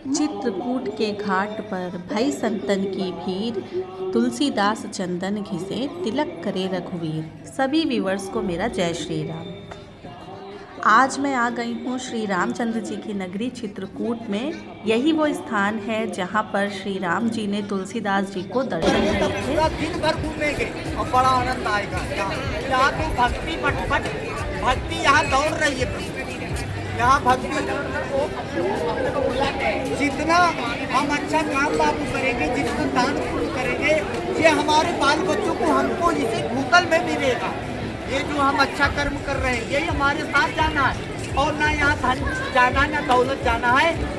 चित्रकूट के घाट पर भई संतन की भीड़, तुलसीदास चंदन घिसे तिलक करे रघुवीर। सभी व्यूवर्स को मेरा जय श्री राम। आज मैं आ गई हूँ श्री रामचंद्र जी की नगरी चित्रकूट में। यही वो स्थान है जहाँ पर श्री राम जी ने तुलसीदास जी को दर्शन दिए थे। पूरा दिन भर घूमेंगे और बड़ा आनंद आएगा। यहाँ पे भक्ति यहाँ दौड़ रही है। यहाँ भक्ति जितना हम अच्छा काम बाबू करेंगे, जितना दान पुण्य करेंगे, ये हमारे बाल बच्चों को हमको इसे भूतल में मिलेगा। ये जो हम अच्छा कर्म कर रहे हैं यही हमारे साथ जाना है, और ना यहाँ धन जाना ना दौलत जाना है।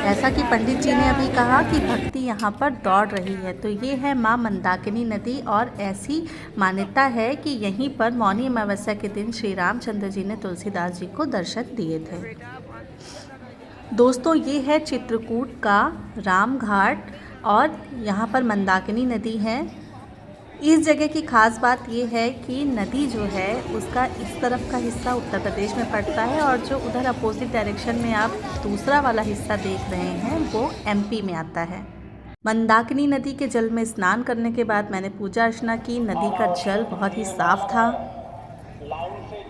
ऐसा कि पंडित जी ने अभी कहा कि भक्ति यहाँ पर दौड़ रही है, तो ये है माँ मंदाकिनी नदी। और ऐसी मान्यता है कि यहीं पर मौनी अमावस्या के दिन श्री रामचंद्र जी ने तुलसीदास जी को दर्शन दिए थे। दोस्तों, ये है चित्रकूट का राम घाट और यहाँ पर मंदाकिनी नदी है। इस जगह की खास बात ये है कि नदी जो है उसका इस तरफ का हिस्सा उत्तर प्रदेश में पड़ता है, और जो उधर अपोजिट डायरेक्शन में आप दूसरा वाला हिस्सा देख रहे हैं वो एमपी में आता है। मंदाकिनी नदी के जल में स्नान करने के बाद मैंने पूजा अर्चना की। नदी का जल बहुत ही साफ था।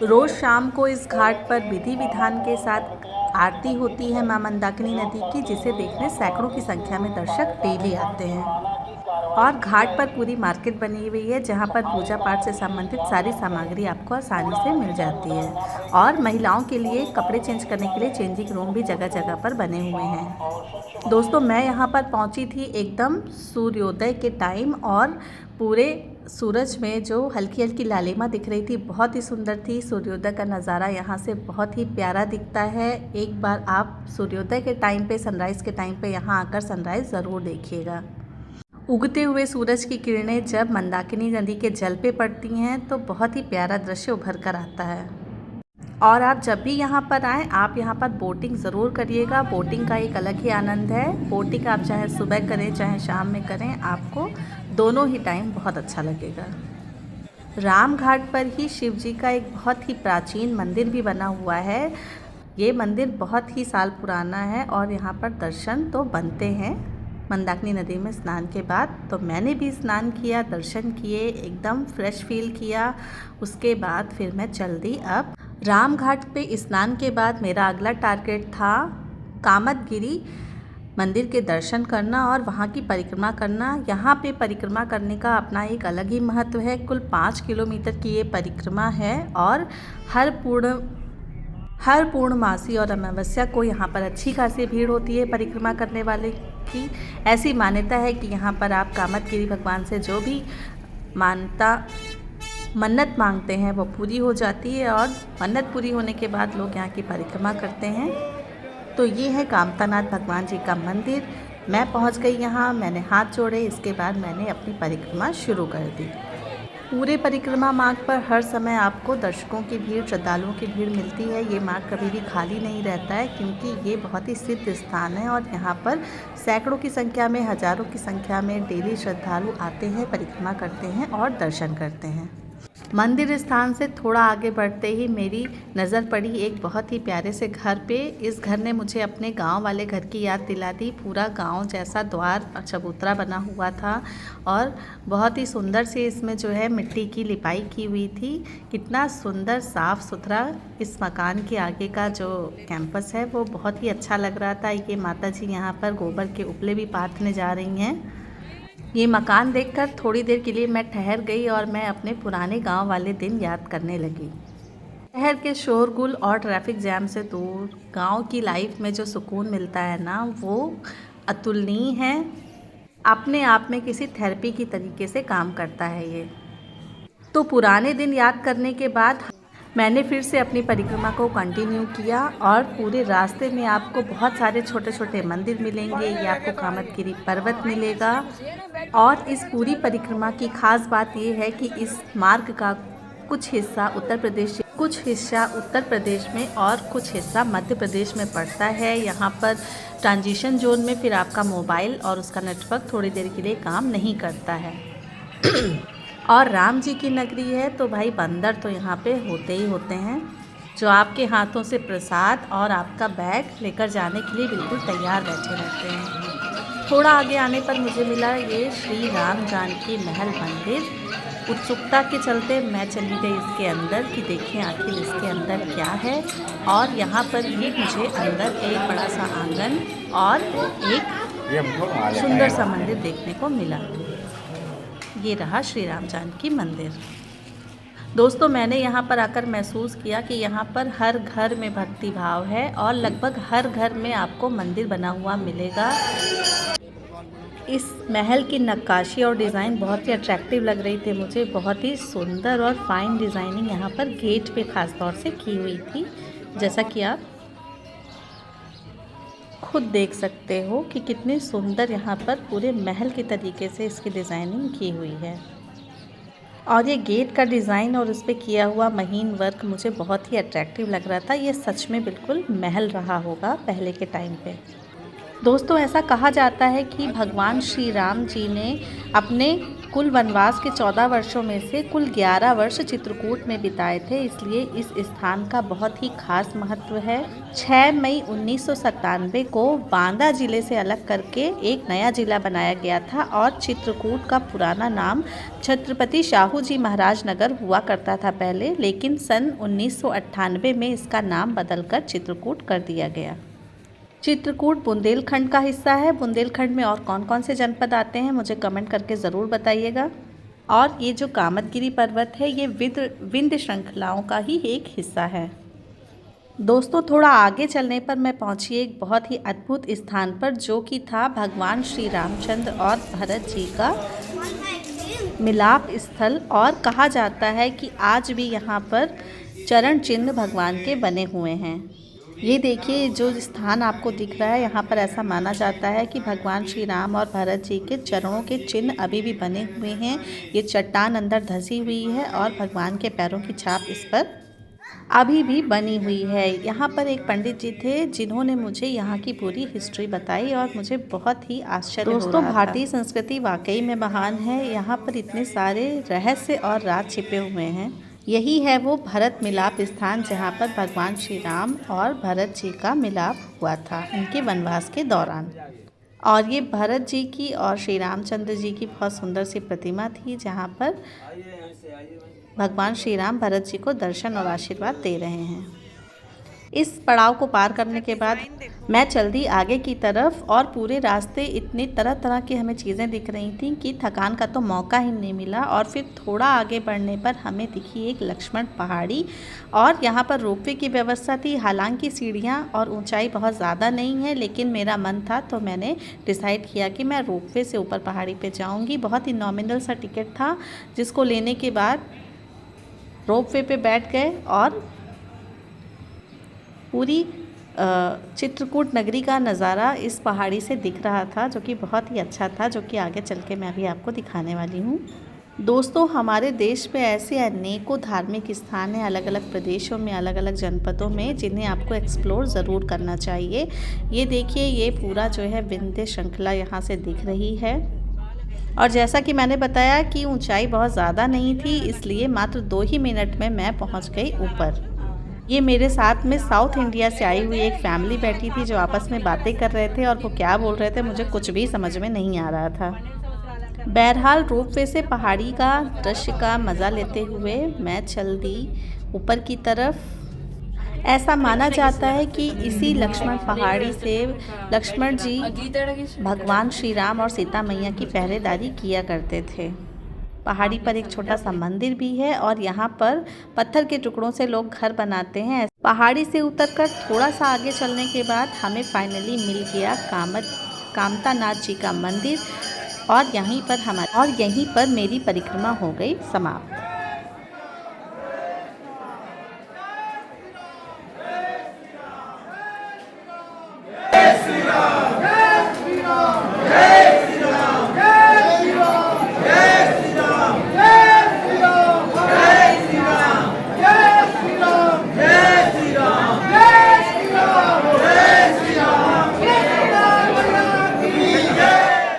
रोज़ शाम को इस घाट पर विधि विधान के साथ आरती होती है माँ मंदाकिनी नदी की, जिसे देखने सैकड़ों की संख्या में दर्शक डेली आते हैं। और घाट पर पूरी मार्केट बनी हुई है जहाँ पर पूजा पाठ से संबंधित सारी सामग्री आपको आसानी से मिल जाती है। और महिलाओं के लिए कपड़े चेंज करने के लिए चेंजिंग रूम भी जगह जगह पर बने हुए हैं। दोस्तों, मैं यहाँ पर पहुँची थी एकदम सूर्योदय के टाइम, और पूरे सूरज में जो हल्की हल्की लालिमा दिख रही थी बहुत ही सुंदर थी। सूर्योदय का नज़ारा यहाँ से बहुत ही प्यारा दिखता है। एक बार आप सूर्योदय के टाइम पे, सनराइज़ के टाइम पे यहाँ आकर सनराइज़ ज़रूर देखिएगा। उगते हुए सूरज की किरणें जब मंदाकिनी नदी के जल पे पड़ती हैं तो बहुत ही प्यारा दृश्य उभर कर आता है। और आप जब भी यहाँ पर आएँ, आप यहाँ पर बोटिंग ज़रूर करिएगा। बोटिंग का एक अलग ही आनंद है। बोटिंग आप चाहे सुबह करें चाहे शाम में करें, आपको दोनों ही टाइम बहुत अच्छा लगेगा। राम घाट पर ही शिव जी का एक बहुत ही प्राचीन मंदिर भी बना हुआ है। ये मंदिर बहुत ही साल पुराना है और यहाँ पर दर्शन तो बनते हैं मंदाकिनी नदी में स्नान के बाद। तो मैंने भी स्नान किया, दर्शन किए, एकदम फ्रेश फील किया। उसके बाद फिर मैं चल दी। अब राम घाट पे स्नान के बाद मेरा अगला टारगेट था कामदगिरी मंदिर के दर्शन करना और वहाँ की परिक्रमा करना। यहाँ पे परिक्रमा करने का अपना एक अलग ही महत्व है। कुल 5 किलोमीटर की ये परिक्रमा है और हर पूर्णमासी और अमावस्या को यहाँ पर अच्छी खासी भीड़ होती है परिक्रमा करने वाले की। ऐसी मान्यता है कि यहाँ पर आप कामदगिरी भगवान से जो भी मन्नत मांगते हैं वो पूरी हो जाती है, और मन्नत पूरी होने के बाद लोग यहाँ की परिक्रमा करते हैं। तो ये है कामतानाथ भगवान जी का मंदिर। मैं पहुँच गई यहाँ, मैंने हाथ जोड़े, इसके बाद मैंने अपनी परिक्रमा शुरू कर दी। पूरे परिक्रमा मार्ग पर हर समय आपको दर्शकों की भीड़, श्रद्धालुओं की भीड़ मिलती है। ये मार्ग कभी भी खाली नहीं रहता है, क्योंकि ये बहुत ही सिद्ध स्थान है और यहाँ पर सैकड़ों की संख्या में, हज़ारों की संख्या में डेली श्रद्धालु आते हैं, परिक्रमा करते हैं और दर्शन करते हैं। मंदिर स्थान से थोड़ा आगे बढ़ते ही मेरी नज़र पड़ी एक बहुत ही प्यारे से घर पे। इस घर ने मुझे अपने गांव वाले घर की याद दिला दी। पूरा गांव जैसा द्वार चबूतरा बना हुआ था और बहुत ही सुंदर से इसमें जो है मिट्टी की लिपाई की हुई थी। कितना सुंदर साफ़ सुथरा इस मकान के आगे का जो कैंपस है वो बहुत ही अच्छा लग रहा था। ये माता जी यहाँ पर गोबर के उपले भी पाथने जा रही हैं। ये मकान देखकर थोड़ी देर के लिए मैं ठहर गई और मैं अपने पुराने गांव वाले दिन याद करने लगी। शहर के शोरगुल और ट्रैफिक जैम से दूर गांव की लाइफ में जो सुकून मिलता है ना, वो अतुलनीय है। अपने आप में किसी थेरेपी की तरीके से काम करता है ये। तो पुराने दिन याद करने के बाद मैंने फिर से अपनी परिक्रमा को कंटिन्यू किया, और पूरे रास्ते में आपको बहुत सारे छोटे छोटे मंदिर मिलेंगे। ये आपको कामदगिरी पर्वत मिलेगा। और इस पूरी परिक्रमा की खास बात ये है कि इस मार्ग का कुछ हिस्सा उत्तर प्रदेश में और कुछ हिस्सा मध्य प्रदेश में पड़ता है। यहाँ पर ट्रांजिशन जोन में फिर आपका मोबाइल और उसका नेटवर्क थोड़ी देर के लिए काम नहीं करता है। और राम जी की नगरी है तो भाई बंदर तो यहाँ पे होते ही होते हैं। जो आपके हाथों से प्रसाद और आपका बैग लेकर जाने के लिए बिल्कुल तैयार बैठे रहते हैं। थोड़ा आगे आने पर मुझे मिला ये श्री राम जानकी महल मंदिर। उत्सुकता के चलते मैं चली गई इसके अंदर कि देखें आखिर इसके अंदर क्या है। और यहाँ पर भी मुझे अंदर एक बड़ा सा आंगन और एक सुंदर सा मंदिर देखने को मिला। ये रहा श्री राम जानकी मंदिर। दोस्तों, मैंने यहाँ पर आकर महसूस किया कि यहाँ पर हर घर में भक्ति भाव है और लगभग हर घर में आपको मंदिर बना हुआ मिलेगा। इस महल की नक्काशी और डिज़ाइन बहुत ही अट्रैक्टिव लग रही थी मुझे। बहुत ही सुंदर और फाइन डिज़ाइनिंग यहाँ पर गेट पे ख़ास तौर से की हुई थी, जैसा कि आप खुद देख सकते हो कि कितनी सुंदर यहाँ पर पूरे महल के तरीके से इसकी डिज़ाइनिंग की हुई है। और ये गेट का डिज़ाइन और उस पर किया हुआ महीन वर्क मुझे बहुत ही अट्रैक्टिव लग रहा था। ये सच में बिल्कुल महल रहा होगा पहले के टाइम पे। दोस्तों, ऐसा कहा जाता है कि भगवान श्री राम जी ने अपने कुल वनवास के 14 वर्षों में से कुल 11 वर्ष चित्रकूट में बिताए थे, इसलिए इस स्थान का बहुत ही खास महत्व है। 6 मई 1997 को बांदा जिले से अलग करके एक नया जिला बनाया गया था और चित्रकूट का पुराना नाम छत्रपति शाहू जी महाराज नगर हुआ करता था पहले, लेकिन सन 1998 में इसका नाम बदलकर चित्रकूट कर दिया गया। चित्रकूट बुंदेलखंड का हिस्सा है। बुंदेलखंड में और कौन कौन से जनपद आते हैं मुझे कमेंट करके ज़रूर बताइएगा। और ये जो कामतगिरी पर्वत है ये विंध्य श्रृंखलाओं का ही एक हिस्सा है। दोस्तों, थोड़ा आगे चलने पर मैं पहुंची एक बहुत ही अद्भुत स्थान पर, जो कि था भगवान श्री रामचंद्र और भरत जी का मिलाप स्थल। और कहा जाता है कि आज भी यहाँ पर चरण चिन्ह भगवान के बने हुए हैं। ये देखिए, जो स्थान आपको दिख रहा है यहाँ पर ऐसा माना जाता है कि भगवान श्री राम और भरत जी के चरणों के चिन्ह अभी भी बने हुए हैं। ये चट्टान अंदर धसी हुई है और भगवान के पैरों की छाप इस पर अभी भी बनी हुई है। यहाँ पर एक पंडित जी थे जिन्होंने मुझे यहाँ की पूरी हिस्ट्री बताई और मुझे बहुत ही आश्चर्य हो रहा था। दोस्तों, भारतीय संस्कृति वाकई में महान है। यहाँ पर इतने सारे रहस्य और राज छिपे हुए हैं। यही है वो भरत मिलाप स्थान, जहाँ पर भगवान श्री राम और भरत जी का मिलाप हुआ था उनके वनवास के दौरान। और ये भरत जी की और श्री रामचंद्र जी की बहुत सुंदर सी प्रतिमा थी, जहाँ पर भगवान श्री राम भरत जी को दर्शन और आशीर्वाद दे रहे हैं। इस पड़ाव को पार करने के बाद मैं चल दी आगे की तरफ और पूरे रास्ते इतनी तरह तरह की हमें चीज़ें दिख रही थी कि थकान का तो मौका ही नहीं मिला। और फिर थोड़ा आगे बढ़ने पर हमें दिखी एक लक्ष्मण पहाड़ी और यहाँ पर रोपवे की व्यवस्था थी। हालांकि सीढ़ियाँ और ऊंचाई बहुत ज़्यादा नहीं है, लेकिन मेरा मन था तो मैंने डिसाइड किया कि मैं रोपवे से ऊपर पहाड़ी पे जाऊँगी। बहुत ही नॉमिनल सा टिकट था, जिसको लेने के बाद रोपवे पे बैठ गए और पूरी चित्रकूट नगरी का नज़ारा इस पहाड़ी से दिख रहा था, जो कि बहुत ही अच्छा था, जो कि आगे चल के मैं अभी आपको दिखाने वाली हूँ। दोस्तों, हमारे देश में ऐसे अनेकों धार्मिक स्थान हैं अलग अलग प्रदेशों में, अलग अलग जनपदों में, जिन्हें आपको एक्सप्लोर ज़रूर करना चाहिए। ये देखिए, ये पूरा जो है विंध्य श्रृंखला यहाँ से दिख रही है। और जैसा कि मैंने बताया कि ऊंचाई बहुत ज़्यादा नहीं थी, इसलिए मात्र 2 ही मिनट में मैं पहुँच गई ऊपर। ये मेरे साथ में साउथ इंडिया से आई हुई एक फैमिली बैठी थी, जो आपस में बातें कर रहे थे और वो क्या बोल रहे थे मुझे कुछ भी समझ में नहीं आ रहा था। बहरहाल, रोपवे से पहाड़ी का दृश्य का मज़ा लेते हुए मैं चल दी ऊपर की तरफ। ऐसा माना जाता है कि इसी लक्ष्मण पहाड़ी से लक्ष्मण जी भगवान श्री राम और सीता मैया की पहरेदारी किया करते थे। पहाड़ी पर एक छोटा सा मंदिर भी है और यहाँ पर पत्थर के टुकड़ों से लोग घर बनाते हैं। पहाड़ी से उतरकर थोड़ा सा आगे चलने के बाद हमें फाइनली मिल गया कामता नाथ जी का मंदिर और यहीं पर मेरी परिक्रमा हो गई समाप्त।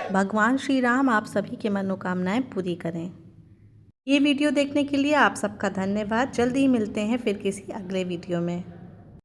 भगवान श्री राम आप सभी की मनोकामनाएं पूरी करें। ये वीडियो देखने के लिए आप सबका धन्यवाद। जल्दी ही मिलते हैं फिर किसी अगले वीडियो में।